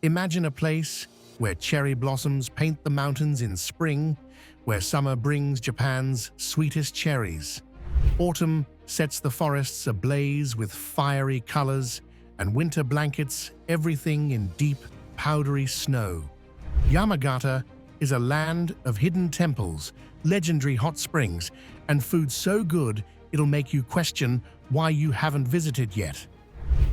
Imagine a place where cherry blossoms paint the mountains in spring, where summer brings Japan's sweetest cherries. Autumn sets the forests ablaze with fiery colors, and winter blankets everything in deep, powdery snow. Yamagata is a land of hidden temples, legendary hot springs, and food so good it'll make you question why you haven't visited yet.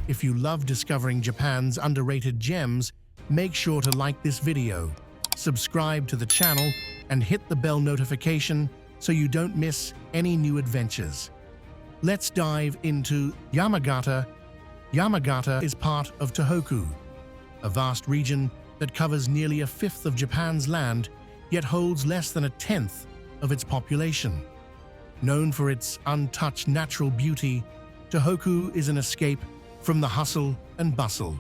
If you love discovering Japan's underrated gems, make sure to like this video, subscribe to the channel, and hit the bell notification so you don't miss any new adventures. Let's dive into Yamagata. Yamagata is part of Tohoku, a vast region that covers nearly a fifth of Japan's land, yet holds less than a tenth of its population. Known for its untouched natural beauty, Tohoku is an escape from the hustle and bustle.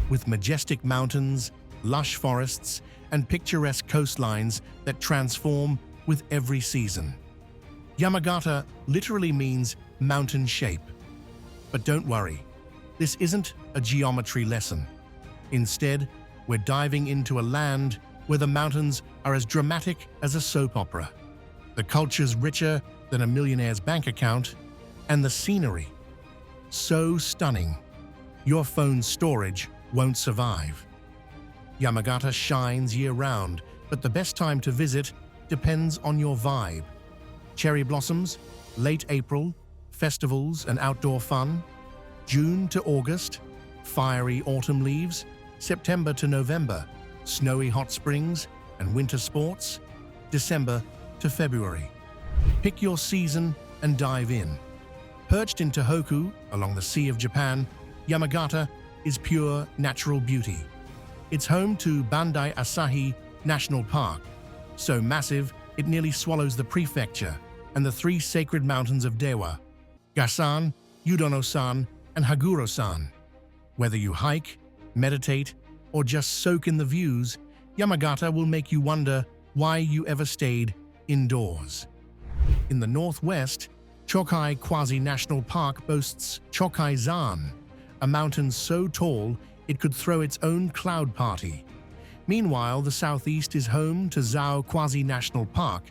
With majestic mountains, lush forests, and picturesque coastlines that transform with every season. Yamagata literally means mountain shape. But don't worry, this isn't a geometry lesson. Instead, we're diving into a land where the mountains are as dramatic as a soap opera. The culture's richer than a millionaire's bank account, and the scenery so stunning, your phone's storage won't survive. Yamagata shines year-round, but the best time to visit depends on your vibe. Cherry blossoms, late April, festivals and outdoor fun. June to August, fiery autumn leaves. September to November, snowy hot springs and winter sports. December to February. Pick your season and dive in. Perched in Tohoku, along the Sea of Japan, Yamagata is pure natural beauty. It's home to Bandai Asahi National Park, so massive it nearly swallows the prefecture, and the three sacred mountains of Dewa, Gasan, Yudono-san, and Haguro-san. Whether you hike, meditate, or just soak in the views, Yamagata will make you wonder why you ever stayed indoors. In the northwest, Chokai Quasi-National Park boasts Chokai-zan, a mountain so tall it could throw its own cloud party. Meanwhile, the southeast is home to Zao Quasi-National Park,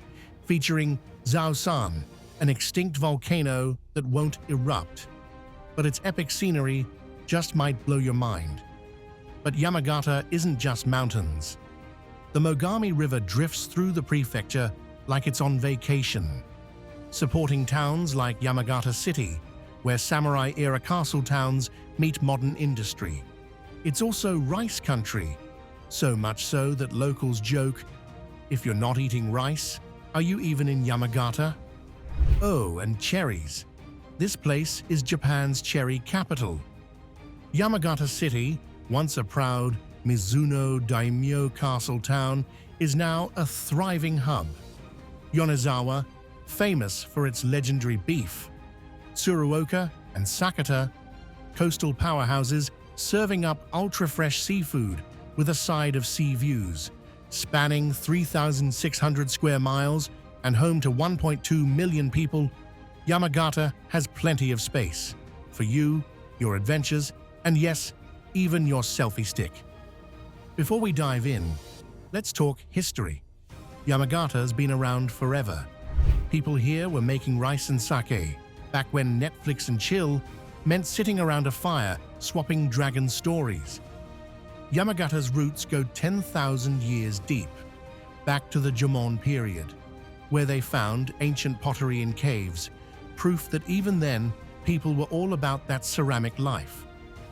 featuring Zao-san, an extinct volcano that won't erupt. But its epic scenery just might blow your mind. But Yamagata isn't just mountains. The Mogami River drifts through the prefecture like it's on vacation, supporting towns like Yamagata City, where samurai-era castle towns meet modern industry. It's also rice country, so much so that locals joke, if you're not eating rice, are you even in Yamagata? Oh, and cherries. This place is Japan's cherry capital. Yamagata City, once a proud Mizuno daimyo castle town, is now a thriving hub. Yonezawa, famous for its legendary beef. Tsuruoka and Sakata, coastal powerhouses serving up ultra-fresh seafood with a side of sea views. Spanning 3,600 square miles and home to 1.2 million people, Yamagata has plenty of space for you, your adventures, and yes, even your selfie stick. Before we dive in, let's talk history. Yamagata's been around forever. People here were making rice and sake, back when Netflix and chill meant sitting around a fire swapping dragon stories. Yamagata's roots go 10,000 years deep, back to the Jomon period, where they found ancient pottery in caves, proof that even then, people were all about that ceramic life.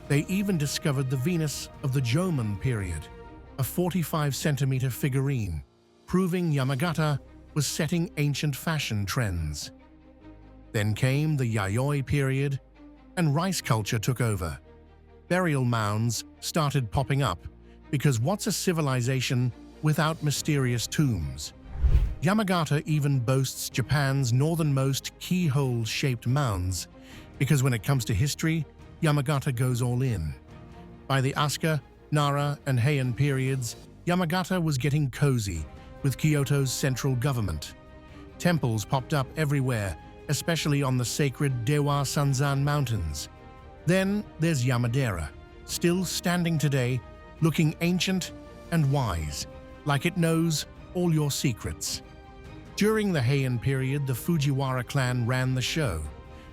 They even discovered the Venus of the Jomon period, a 45-centimeter figurine, proving Yamagata was setting ancient fashion trends. Then came the Yayoi period, and rice culture took over. Burial mounds started popping up, because what's a civilization without mysterious tombs? Yamagata even boasts Japan's northernmost keyhole-shaped mounds, because when it comes to history, Yamagata goes all in. By the Asuka, Nara, and Heian periods, Yamagata was getting cozy with Kyoto's central government. Temples popped up everywhere, especially on the sacred Dewa Sanzan Mountains. Then there's Yamadera, still standing today, looking ancient and wise, like it knows all your secrets. During the Heian period, the Fujiwara clan ran the show,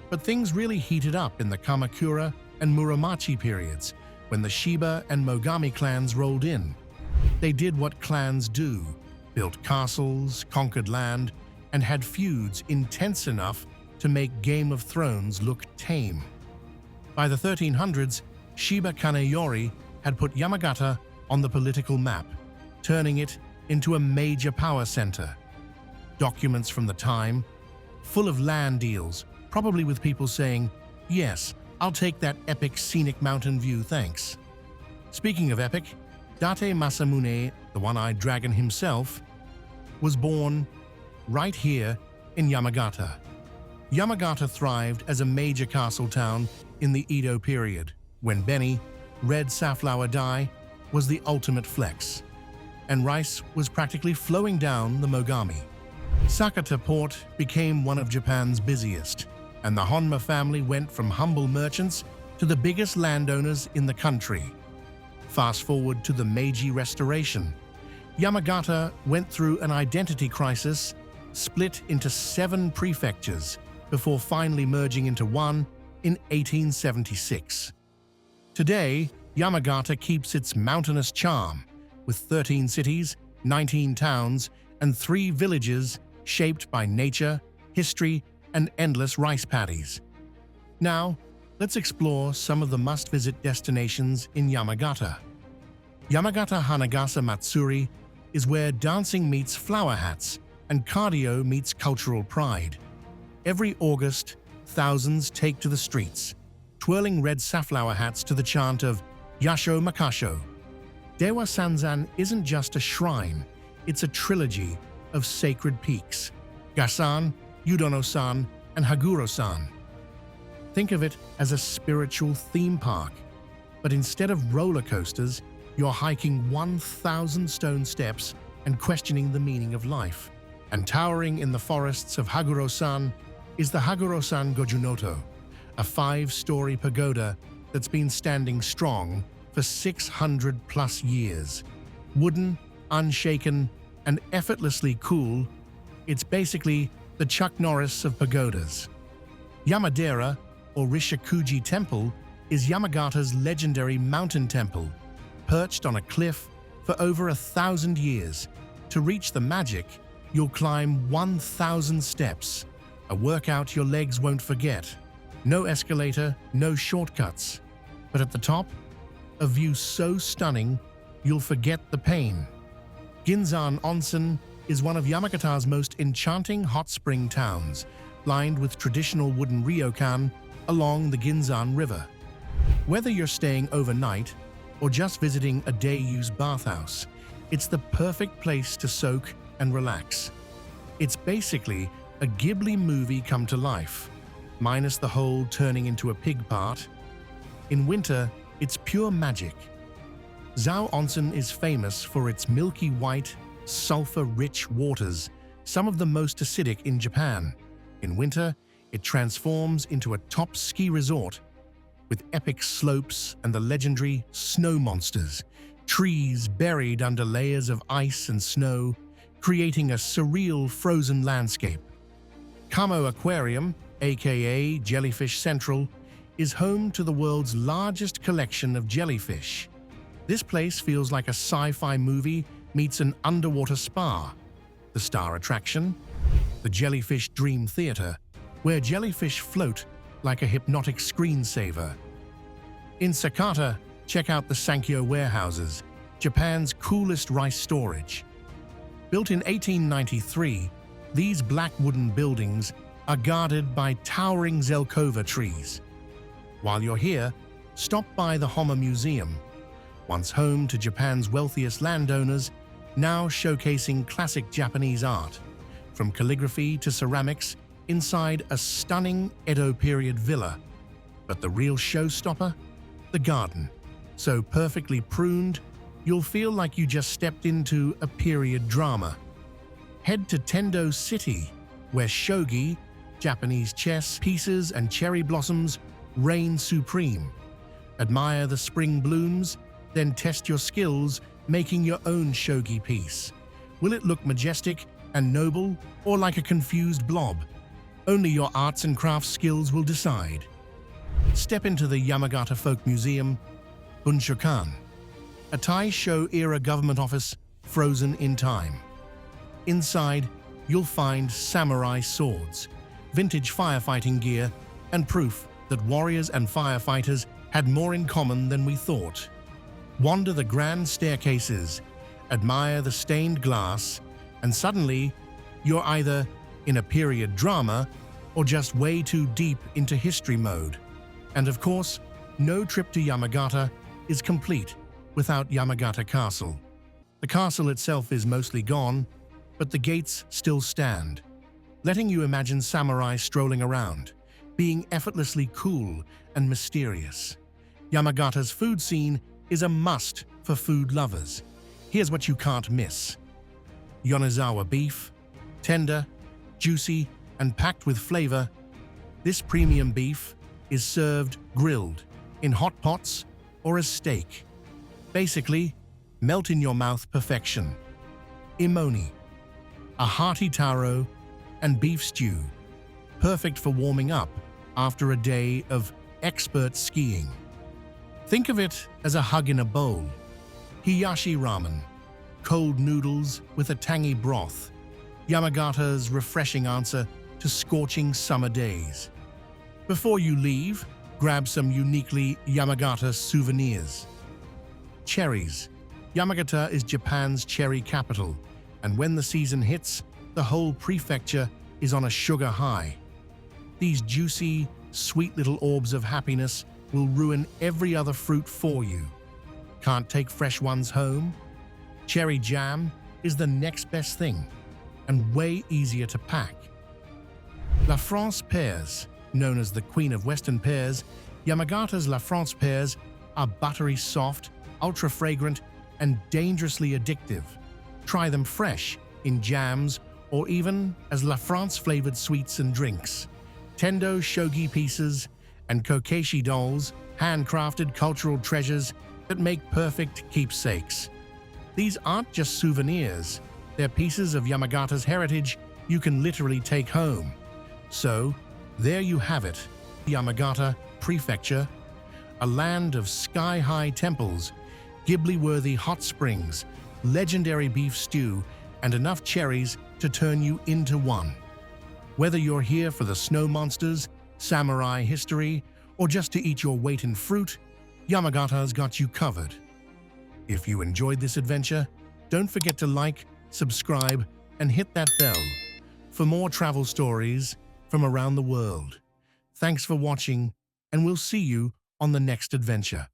but things really heated up in the Kamakura and Muromachi periods, when the Shiba and Mogami clans rolled in. They did what clans do, built castles, conquered land, and had feuds intense enough to make Game of Thrones look tame. By the 1300s, Shiba Kaneyori had put Yamagata on the political map, turning it into a major power center. Documents from the time, full of land deals, probably with people saying, "Yes, I'll take that epic scenic mountain view, thanks." Speaking of epic, Date Masamune, the one-eyed dragon himself, was born right here in Yamagata. Yamagata thrived as a major castle town in the Edo period, when beni, red safflower dye, was the ultimate flex, and rice was practically flowing down the Mogami. Sakata Port became one of Japan's busiest, and the Honma family went from humble merchants to the biggest landowners in the country. Fast forward to the Meiji Restoration. Yamagata went through an identity crisis, split into 7 prefectures, before finally merging into one in 1876. Today, Yamagata keeps its mountainous charm, with 13 cities, 19 towns, and 3 villages shaped by nature, history, and endless rice paddies. Now, let's explore some of the must-visit destinations in Yamagata. Yamagata Hanagasa Matsuri is where dancing meets flower hats and cardio meets cultural pride. Every August, thousands take to the streets, twirling red safflower hats to the chant of Yasho Makasho. Dewa Sanzan isn't just a shrine, it's a trilogy of sacred peaks: Gasan, Yudono-san, and Haguro-san. Think of it as a spiritual theme park, but instead of roller coasters, you're hiking 1,000 stone steps and questioning the meaning of life. And towering in the forests of Haguro-san is the Haguro-san Gojunoto, a 5-story pagoda that's been standing strong for 600+ years. Wooden, unshaken, and effortlessly cool, it's basically the Chuck Norris of pagodas. Yamadera, or Rishakuji Temple, is Yamagata's legendary mountain temple, perched on a cliff for over 1,000 years. To reach the magic, you'll climb 1,000 steps, a workout your legs won't forget. No escalator, no shortcuts. But at the top, a view so stunning, you'll forget the pain. Ginzan Onsen is one of Yamagata's most enchanting hot spring towns, lined with traditional wooden ryokan along the Ginzan River. Whether you're staying overnight or just visiting a day-use bathhouse, it's the perfect place to soak and relax. It's basically a Ghibli movie come to life, minus the whole turning into a pig part. In winter, it's pure magic. Zao Onsen is famous for its milky white, sulfur-rich waters, some of the most acidic in Japan. In winter, it transforms into a top ski resort with epic slopes and the legendary snow monsters, trees buried under layers of ice and snow, creating a surreal frozen landscape. Kamo Aquarium, aka Jellyfish Central, is home to the world's largest collection of jellyfish. This place feels like a sci-fi movie meets an underwater spa. The star attraction? The Jellyfish Dream Theater, where jellyfish float like a hypnotic screensaver. In Sakata, check out the Sankyo warehouses, Japan's coolest rice storage. Built in 1893, these black wooden buildings are guarded by towering Zelkova trees. While you're here, stop by the Honma Museum, once home to Japan's wealthiest landowners, now showcasing classic Japanese art, from calligraphy to ceramics, inside a stunning Edo period villa. But the real showstopper? The garden. So perfectly pruned, you'll feel like you just stepped into a period drama. Head to Tendo City, where shogi, Japanese chess pieces, and cherry blossoms reign supreme. Admire the spring blooms, Then test your skills making your own shogi piece. Will it look majestic and noble or like a confused blob? Only your arts and crafts skills will decide. Step into the Yamagata Folk Museum, Bunshokan, a Taisho-era government office frozen in time. Inside, you'll find samurai swords, vintage firefighting gear, and proof that warriors and firefighters had more in common than we thought. Wander the grand staircases, admire the stained glass, and suddenly, you're either in a period drama or just way too deep into history mode. And of course, no trip to Yamagata is complete without Yamagata Castle. The castle itself is mostly gone, but the gates still stand, letting you imagine samurai strolling around, being effortlessly cool and mysterious. Yamagata's food scene is a must for food lovers. Here's what you can't miss. Yonezawa beef, tender, juicy, and packed with flavor. This premium beef is served grilled, in hot pots, or as steak. Basically, melt in your mouth perfection. Imoni, a hearty taro and beef stew, perfect for warming up after a day of expert skiing. Think of it as a hug in a bowl. Hiyashi ramen, cold noodles with a tangy broth, Yamagata's refreshing answer to scorching summer days. Before you leave, grab some uniquely Yamagata souvenirs. Cherries. Yamagata is Japan's cherry capital, and when the season hits, the whole prefecture is on a sugar high. These juicy, sweet little orbs of happiness will ruin every other fruit for you. Can't take fresh ones home? Cherry jam is the next best thing, and way easier to pack. La France pears, known as the Queen of Western pears, Yamagata's La France pears are buttery soft, ultra-fragrant, and dangerously addictive. Try them fresh, in jams, or even as La France-flavored sweets and drinks. Tendo shogi pieces and kokeshi dolls, handcrafted cultural treasures that make perfect keepsakes. These aren't just souvenirs, they're pieces of Yamagata's heritage you can literally take home. So, there you have it, Yamagata Prefecture, a land of sky-high temples, Ghibli-worthy hot springs, legendary beef stew, and enough cherries to turn you into one. Whether you're here for the snow monsters, samurai history, or just to eat your weight in fruit, Yamagata's got you covered. If you enjoyed this adventure, don't forget to like, subscribe, and hit that bell for more travel stories from around the world. Thanks for watching, and we'll see you on the next adventure.